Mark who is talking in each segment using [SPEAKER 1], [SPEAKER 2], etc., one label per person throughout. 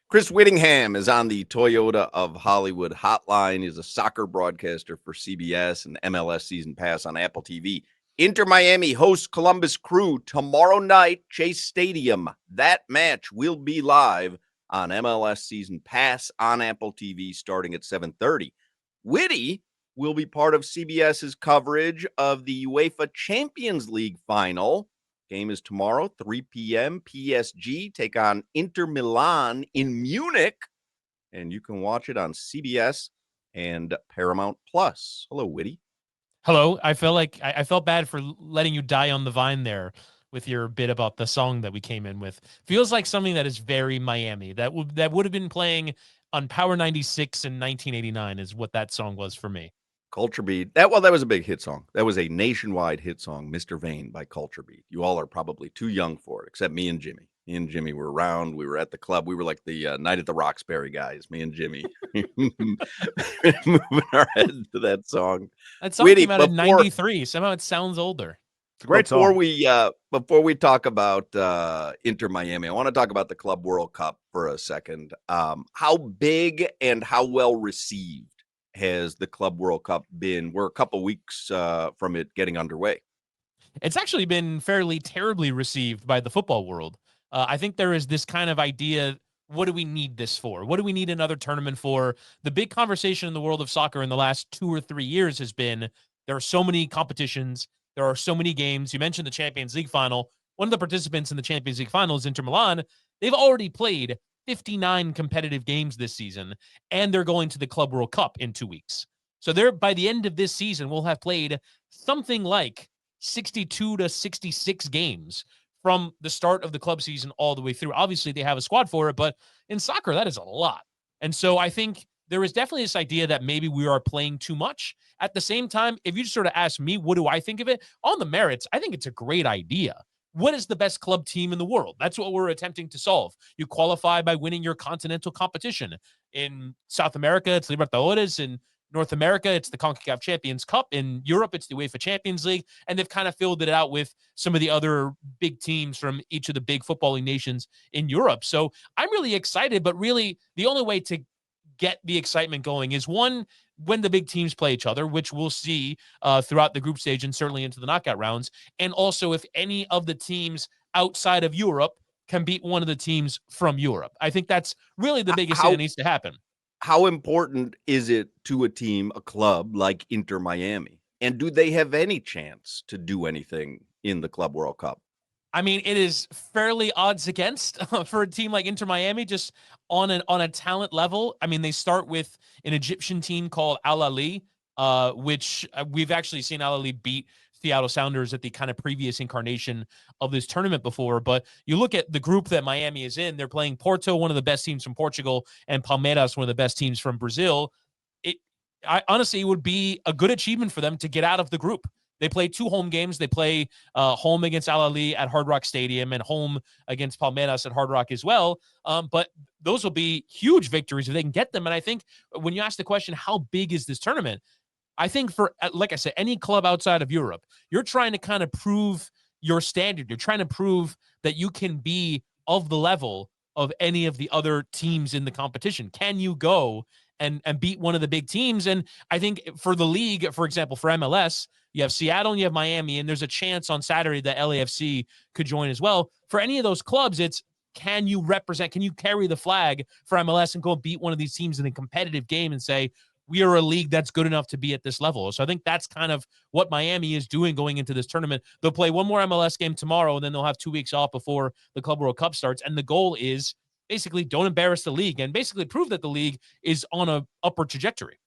[SPEAKER 1] Chris Wittyngham is on the Toyota of Hollywood hotline. He's a soccer broadcaster for CBS and MLS Season Pass on Apple TV. Inter Miami hosts Columbus Crew tomorrow night, Chase Stadium. That match will be live on MLS Season Pass on Apple TV starting at 7:30. Witty will be part of CBS's coverage of the UEFA Champions League final. Game is tomorrow, 3 p.m. PSG take on Inter Milan in Munich, and you can watch it on CBS and Paramount Plus. Hello, Witty.
[SPEAKER 2] Hello. I felt bad for letting you die on the vine there with your bit about the song that we came in with. Feels like something that is very Miami. That would have been playing on Power 96 in 1989 is what that song was for me.
[SPEAKER 1] Culture Beat. That was a big hit song. That was a nationwide hit song, Mr. Vane by Culture Beat. You all are probably too young for it, except me and Jimmy. Me and Jimmy were around. We were at the club. We were like the Night at the Roxbury guys, me and Jimmy. Moving our heads to that song.
[SPEAKER 2] That song came out in 93. Somehow it sounds older.
[SPEAKER 3] It's a great
[SPEAKER 1] song.
[SPEAKER 3] Before
[SPEAKER 1] we talk about Inter Miami, I want to talk about the Club World Cup for a second. How big and how well received has the Club World Cup been? We're a couple weeks from it getting underway.
[SPEAKER 2] It's actually been fairly terribly received by the football world. I think there is this kind of idea, what do we need this for? What do we need another tournament for? The big conversation in the world of soccer in the last 2 or 3 years has been, there are so many competitions, there are so many games. You mentioned the Champions League final. One of the participants in the Champions League final is Inter Milan. They've already played 59 competitive games this season, and they're going to the Club World Cup in 2 weeks. So they're, by the end of this season, will have played something like 62 to 66 games from the start of the club season all the way through. Obviously, they have a squad for it, but in soccer, that is a lot. And so I think there is definitely this idea that maybe we are playing too much. At the same time, if you just sort of ask me, what do I think of it? On the merits, I think it's a great idea. What is the best club team in the world? That's what we're attempting to solve. You qualify by winning your continental competition. In South America, it's Libertadores. In North America, it's the CONCACAF Champions Cup. In Europe, it's the UEFA Champions League. And they've kind of filled it out with some of the other big teams from each of the big footballing nations in Europe. So I'm really excited, but really the only way to get the excitement going is, one, when the big teams play each other, which we'll see throughout the group stage and certainly into the knockout rounds. And also if any of the teams outside of Europe can beat one of the teams from Europe. I think that's really the biggest thing that needs to happen.
[SPEAKER 1] How important is it to a team, a club like Inter Miami? And do they have any chance to do anything in the Club World Cup?
[SPEAKER 2] I mean, it is fairly odds against for a team like Inter Miami, just on a talent level. I mean, they start with an Egyptian team called Al Ahly, which we've actually seen Al Ahly beat Seattle Sounders at the kind of previous incarnation of this tournament before. But you look at the group that Miami is in, they're playing Porto, one of the best teams from Portugal, and Palmeiras, one of the best teams from Brazil. Honestly, it would be a good achievement for them to get out of the group. They play 2 home games. They play home against Al Ahly at Hard Rock Stadium and home against Palmeiras at Hard Rock as well. But those will be huge victories if they can get them. And I think when you ask the question, how big is this tournament? I think for, like I said, any club outside of Europe, you're trying to kind of prove your standard. You're trying to prove that you can be of the level of any of the other teams in the competition. Can you go and beat one of the big teams? And I think for the league, for example, for MLS, you have Seattle and you have Miami, and there's a chance on Saturday that LAFC could join as well. For any of those clubs, it's, can you represent, can you carry the flag for MLS and go and beat one of these teams in a competitive game and say, we are a league that's good enough to be at this level? So I think that's kind of what Miami is doing going into this tournament. They'll play one more MLS game tomorrow, and then they'll have 2 weeks off before the Club World Cup starts. And the goal is basically don't embarrass the league and basically prove that the league is on a upward trajectory.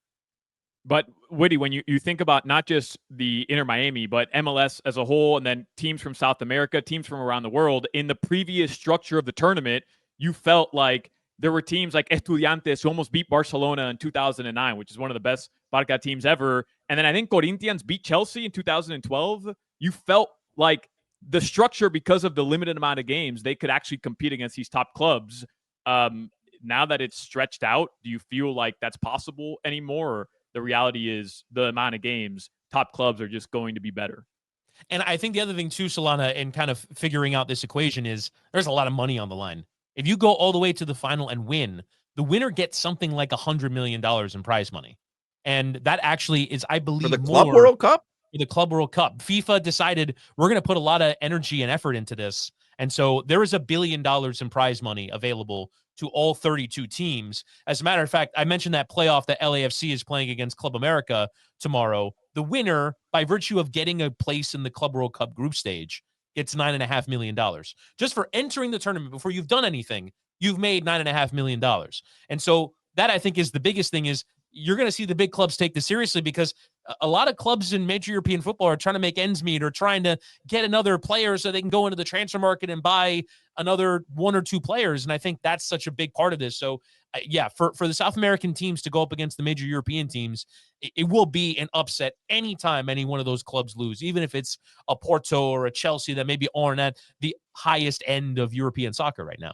[SPEAKER 3] But Witty, when you think about not just the Inter Miami, but MLS as a whole, and then teams from South America, teams from around the world, in the previous structure of the tournament, you felt like there were teams like Estudiantes who almost beat Barcelona in 2009, which is one of the best Barca teams ever. And then I think Corinthians beat Chelsea in 2012. You felt like the structure, because of the limited amount of games, they could actually compete against these top clubs. Now that it's stretched out, do you feel like that's possible anymore? Or the reality is the amount of games, top clubs are just going to be better?
[SPEAKER 2] And I think the other thing too, Solana, in kind of figuring out this equation is there's a lot of money on the line. If you go all the way to the final and win, the winner gets something like $100 million in prize money. And that actually is, I believe,
[SPEAKER 1] for the Club
[SPEAKER 2] more
[SPEAKER 1] World Cup?
[SPEAKER 2] For the Club World Cup. FIFA decided we're going to put a lot of energy and effort into this. And so there is $1 billion in prize money available to all 32 teams. As a matter of fact, I mentioned that playoff that LAFC is playing against Club America tomorrow. The winner, by virtue of getting a place in the Club World Cup group stage, gets $9.5 million. Just for entering the tournament before you've done anything, you've made $9.5 million. And so that, I think, is the biggest thing, is you're going to see the big clubs take this seriously, because a lot of clubs in major European football are trying to make ends meet, or trying to get another player so they can go into the transfer market and buy another one or two players. And I think that's such a big part of this. So yeah, for the South American teams to go up against the major European teams, it will be an upset anytime any one of those clubs lose, even if it's a Porto or a Chelsea that maybe aren't at the highest end of European soccer right now.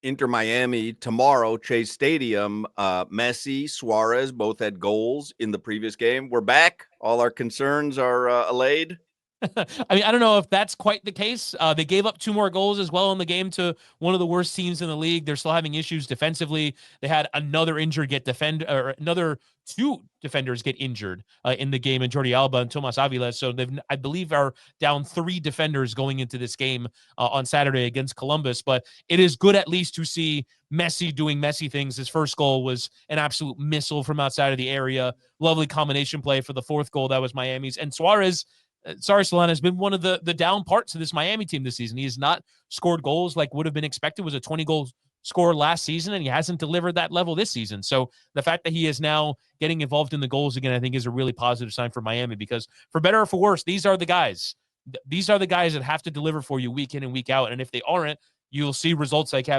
[SPEAKER 1] Inter Miami tomorrow, Chase Stadium. Messi, Suarez both had goals in the previous game. We're back. All our concerns are allayed.
[SPEAKER 2] I mean, I don't know if that's quite the case. They gave up 2 more goals as well in the game to one of the worst teams in the league. They're still having issues defensively. They had another injured another 2 defenders get injured in the game, in Jordi Alba and Tomas Avila. So I believe, are down 3 defenders going into this game on Saturday against Columbus. But it is good at least to see Messi doing Messi things. His first goal was an absolute missile from outside of the area. Lovely combination play for the 4th goal. That was Miami's. And Suarez, sorry, Solana, has been one of the down parts of this Miami team this season. He has not scored goals like would have been expected. Was a 20-goal scorer last season, and he hasn't delivered that level this season. So the fact that he is now getting involved in the goals again, I think, is a really positive sign for Miami, because for better or for worse, these are the guys. These are the guys that have to deliver for you week in and week out. And if they aren't, you'll see results like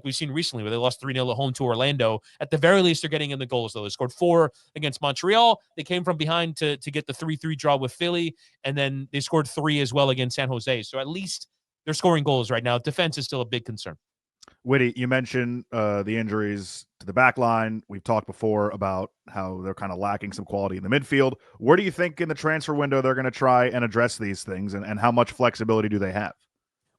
[SPEAKER 2] we've seen recently, where they lost 3-0 at home to Orlando. At the very least, they're getting in the goals, though. They scored 4 against Montreal. They came from behind to get the 3-3 draw with Philly, and then they scored 3 as well against San Jose. So at least they're scoring goals right now. Defense is still a big concern.
[SPEAKER 4] Witty, you mentioned the injuries to the back line. We've talked before about how they're kind of lacking some quality in the midfield. Where do you think in the transfer window they're going to try and address these things, and how much flexibility do they have?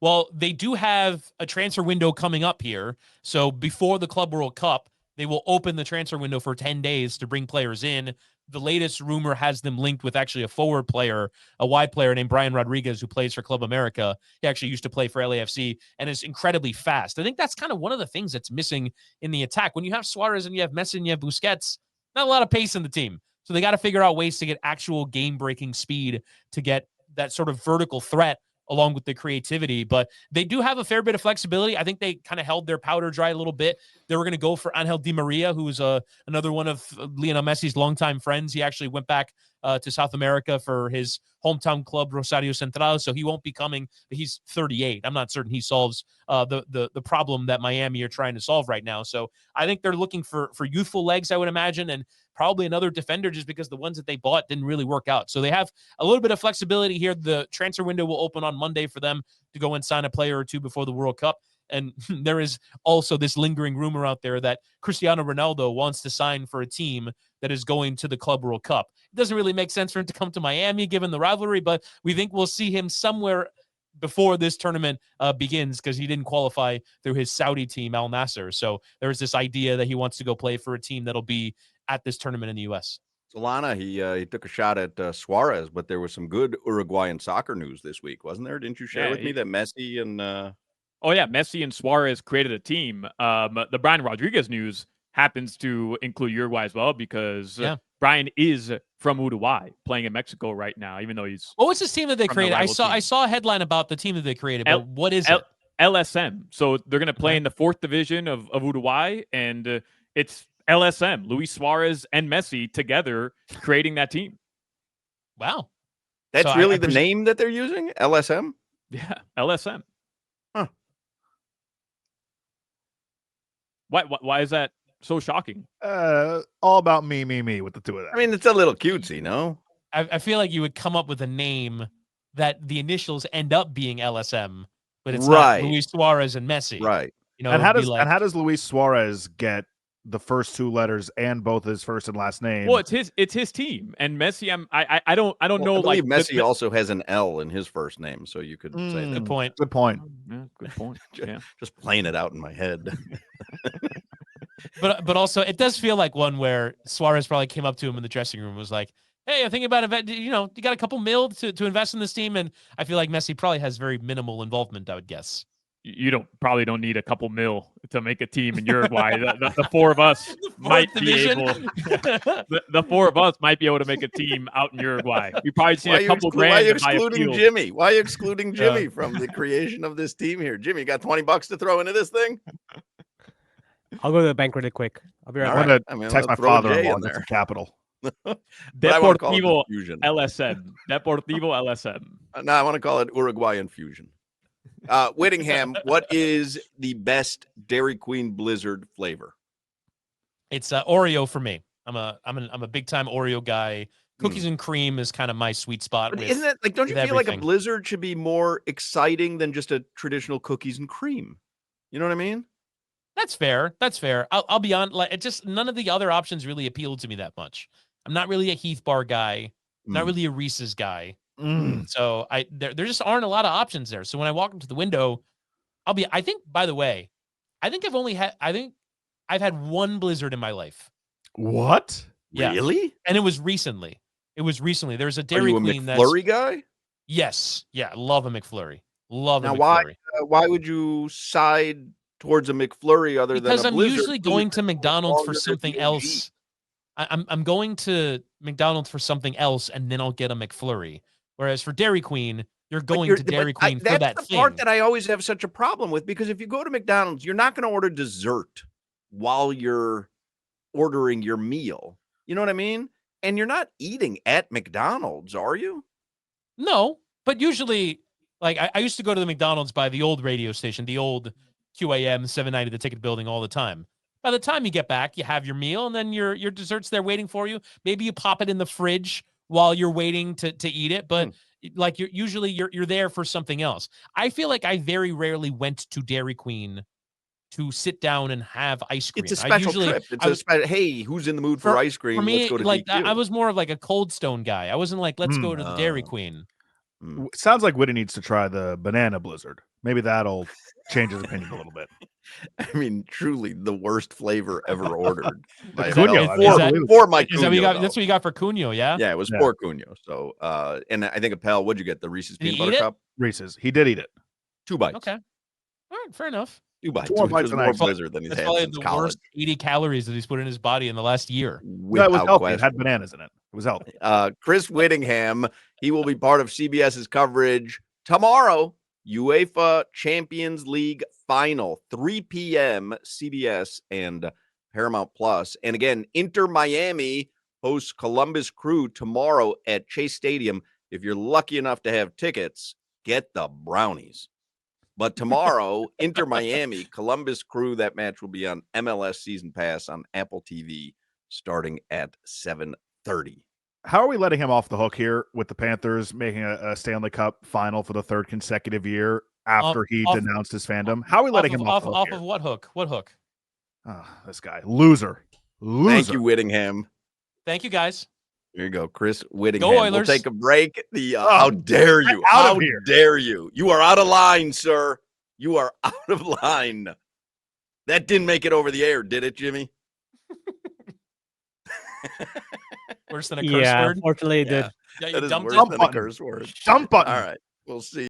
[SPEAKER 2] Well, they do have a transfer window coming up here. So before the Club World Cup, they will open the transfer window for 10 days to bring players in. The latest rumor has them linked with actually a forward player, a wide player named Brian Rodriguez, who plays for Club America. He actually used to play for LAFC and is incredibly fast. I think that's kind of one of the things that's missing in the attack. When you have Suarez and you have Messi and you have Busquets, not a lot of pace in the team. So they got to figure out ways to get actual game-breaking speed, to get that sort of vertical threat along with the creativity. But they do have a fair bit of flexibility. I think they kind of held their powder dry a little bit. They were going to go for Angel Di Maria, who is another one of Lionel Messi's longtime friends. He actually went back to South America for his hometown club, Rosario Central. So he won't be coming. He's 38. I'm not certain he solves the problem that Miami are trying to solve right now. So I think they're looking for youthful legs, I would imagine, and probably another defender, just because the ones that they bought didn't really work out. So they have a little bit of flexibility here. The transfer window will open on Monday for them to go and sign a player or 2 before the World Cup. And there is also this lingering rumor out there that Cristiano Ronaldo wants to sign for a team that is going to the Club World Cup. It doesn't really make sense for him to come to Miami given the rivalry, but we think we'll see him somewhere before this tournament begins, because he didn't qualify through his Saudi team, Al Nassr. So there's this idea that he wants to go play for a team that'll be at this tournament in the U.S.
[SPEAKER 1] Solana, he took a shot at Suarez, but there was some good Uruguayan soccer news this week, wasn't there? Didn't you share with me that Messi and
[SPEAKER 3] Oh yeah, Messi and Suarez created a team. The Brian Rodriguez news happens to include Uruguay as well, because Brian is from Uruguay, playing in Mexico right now, even though he's.
[SPEAKER 2] What was this team that they created? I saw a headline about the team that they created, but what is it?
[SPEAKER 3] LSM. So they're going to play in the 4th division of Uruguay, and it's LSM, Luis Suarez and Messi together creating that team.
[SPEAKER 2] Wow.
[SPEAKER 1] That's so really the name that they're using? LSM?
[SPEAKER 3] Yeah, LSM.
[SPEAKER 1] Huh.
[SPEAKER 3] Why is that so shocking?
[SPEAKER 4] All about me with the 2 of them.
[SPEAKER 1] I mean, it's a little cutesy, no?
[SPEAKER 2] I feel like you would come up with a name that the initials end up being LSM, but it's not Luis Suarez and Messi.
[SPEAKER 1] Right.
[SPEAKER 2] You know,
[SPEAKER 4] and how does Luis Suarez get the first two letters and both his first and last name.
[SPEAKER 3] Well, it's his team, and Messi. I don't know.
[SPEAKER 1] I
[SPEAKER 3] Like
[SPEAKER 1] believe Messi also has an L in his first name, so you could say that.
[SPEAKER 2] Good point.
[SPEAKER 4] Good point.
[SPEAKER 3] Yeah, good point. Yeah.
[SPEAKER 1] Just playing it out in my head.
[SPEAKER 2] But also, it does feel like one where Suarez probably came up to him in the dressing room and was like, hey, I'm thinking about event. You know, you got a couple mil to invest in this team. And I feel like Messi probably has very minimal involvement, I would guess.
[SPEAKER 3] You probably don't need a couple mil to make a team in Uruguay. The four of us might
[SPEAKER 2] division.
[SPEAKER 3] be able. The four of us might be able to make a team out in Uruguay. We probably see a couple grand.
[SPEAKER 1] Why are you
[SPEAKER 3] to buy a
[SPEAKER 1] excluding
[SPEAKER 3] field.
[SPEAKER 1] Jimmy? Why are you excluding Jimmy from the creation of this team here? Jimmy, you got $20 to throw into this thing?
[SPEAKER 5] I'll go to the bank really quick. I'll be right
[SPEAKER 1] All
[SPEAKER 5] back.
[SPEAKER 1] right.
[SPEAKER 4] I'm going
[SPEAKER 1] I mean,
[SPEAKER 4] to text my
[SPEAKER 1] let's throw a J
[SPEAKER 4] father-in-law
[SPEAKER 1] in
[SPEAKER 4] and get
[SPEAKER 1] there.
[SPEAKER 4] some capital.
[SPEAKER 1] But I want to call it the
[SPEAKER 3] Deportivo
[SPEAKER 1] Fusion.
[SPEAKER 3] LSM. Deportivo LSM.
[SPEAKER 1] No, I want to call it Uruguayan Fusion. Wittyngham, what is the best Dairy Queen Blizzard flavor?
[SPEAKER 2] It's Oreo for me. I'm a big time Oreo guy. Cookies and cream is kind of my sweet spot.
[SPEAKER 1] But
[SPEAKER 2] with,
[SPEAKER 1] isn't it like, don't you
[SPEAKER 2] with
[SPEAKER 1] feel like a
[SPEAKER 2] everything.
[SPEAKER 1] Blizzard should be more exciting than just a traditional cookies and cream? You know what I mean?
[SPEAKER 2] That's fair. That's fair. I'll be on. Like, it just none of the other options really appealed to me that much. I'm not really a Heath Bar guy. Not really a Reese's guy. So there just aren't a lot of options there. So when I walk into the window, I think, by the way, I think I've had one Blizzard in my life.
[SPEAKER 4] What?
[SPEAKER 2] Yeah.
[SPEAKER 1] Really?
[SPEAKER 2] And it was recently. There's a
[SPEAKER 1] Are
[SPEAKER 2] Dairy
[SPEAKER 1] you a
[SPEAKER 2] Queen
[SPEAKER 1] McFlurry guy?
[SPEAKER 2] Yes. Yeah. Love a McFlurry. Love
[SPEAKER 1] Now,
[SPEAKER 2] a McFlurry.
[SPEAKER 1] why would you side towards a McFlurry other
[SPEAKER 2] Because
[SPEAKER 1] than a
[SPEAKER 2] I'm
[SPEAKER 1] Blizzard?
[SPEAKER 2] usually going to McDonald's for
[SPEAKER 1] longer
[SPEAKER 2] something
[SPEAKER 1] than the
[SPEAKER 2] else. I'm going to McDonald's for something else, and then I'll get a McFlurry. Whereas for Dairy Queen, you're going to Dairy Queen for that
[SPEAKER 1] that's the part that I always have such a problem with, because if you go to McDonald's, you're not going to order dessert while you're ordering your meal. You know what I mean? And you're not eating at McDonald's, are you?
[SPEAKER 2] No, but usually, like I used to go to the McDonald's by the old radio station, the old QAM 790, the Ticket Building, all the time. By the time you get back, you have your meal, and then your dessert's there waiting for you. Maybe you pop it in the fridge while you're waiting to eat it, but like you're there for something else. I feel like I very rarely went to Dairy Queen to sit down and have ice cream.
[SPEAKER 1] It's a special trip. It's a special, hey, who's in the mood for ice cream?
[SPEAKER 2] For me,
[SPEAKER 1] let's go to
[SPEAKER 2] like
[SPEAKER 1] DQ.
[SPEAKER 2] I was more of like a Cold Stone guy. I wasn't like, let's go to the Dairy Queen.
[SPEAKER 4] Sounds like Witty needs to try the banana Blizzard. Maybe that'll change his opinion a little bit.
[SPEAKER 1] I mean, truly the worst flavor ever ordered. by
[SPEAKER 4] Cunha,
[SPEAKER 1] Appel.
[SPEAKER 4] I mean,
[SPEAKER 1] For Mike
[SPEAKER 2] Is that what
[SPEAKER 1] Cunha,
[SPEAKER 2] you got?
[SPEAKER 1] though.
[SPEAKER 2] That's what you got for Cunha, yeah?
[SPEAKER 1] Yeah, it was for Cunha. So, and I think Appel, what'd you get? The Reese's
[SPEAKER 2] Did he
[SPEAKER 1] peanut butter
[SPEAKER 2] eat it?
[SPEAKER 1] cup?
[SPEAKER 4] Reese's. He did eat it.
[SPEAKER 1] 2 bites.
[SPEAKER 2] Okay. All right, fair enough.
[SPEAKER 1] 2 bites.
[SPEAKER 4] Two more
[SPEAKER 1] Which
[SPEAKER 4] bites
[SPEAKER 1] was
[SPEAKER 4] than
[SPEAKER 1] more
[SPEAKER 4] I expected.
[SPEAKER 1] Blizzard than he's
[SPEAKER 2] That's
[SPEAKER 1] had
[SPEAKER 2] probably
[SPEAKER 1] since
[SPEAKER 2] the
[SPEAKER 1] college.
[SPEAKER 2] worst 80 calories that he's put in his body in the last year.
[SPEAKER 4] That was
[SPEAKER 1] Without
[SPEAKER 4] healthy. It
[SPEAKER 1] question.
[SPEAKER 4] had bananas in it. It was healthy.
[SPEAKER 1] Chris Wittyngham, he will be part of CBS's coverage tomorrow. UEFA Champions League final, 3 p.m. CBS and Paramount Plus. And again, Inter Miami hosts Columbus Crew tomorrow at Chase Stadium. If you're lucky enough to have tickets, get the brownies. But tomorrow, Inter Miami, Columbus Crew, that match will be on MLS Season Pass on Apple TV starting at 7:30.
[SPEAKER 4] How are we letting him off the hook here with the Panthers making a Stanley Cup final for the third consecutive year after he denounced his fandom? How are we letting him off the hook
[SPEAKER 2] off
[SPEAKER 4] here?
[SPEAKER 2] of what hook? What hook?
[SPEAKER 4] Oh, this guy. Loser.
[SPEAKER 1] Thank you, Wittyngham.
[SPEAKER 2] Thank you, guys.
[SPEAKER 1] Here you go, Chris Wittyngham.
[SPEAKER 2] Go Oilers.
[SPEAKER 1] We'll take a break. How dare you? How dare you? You are out of line, sir. You are out of line. That didn't make it over the air, did it, Jimmy?
[SPEAKER 2] Worse than a curse word?
[SPEAKER 5] Unfortunately, it did.
[SPEAKER 2] Yeah, you
[SPEAKER 1] That is
[SPEAKER 2] dumped
[SPEAKER 1] worse
[SPEAKER 2] it.
[SPEAKER 1] than a curse word.
[SPEAKER 4] Dump button.
[SPEAKER 1] All right. We'll see.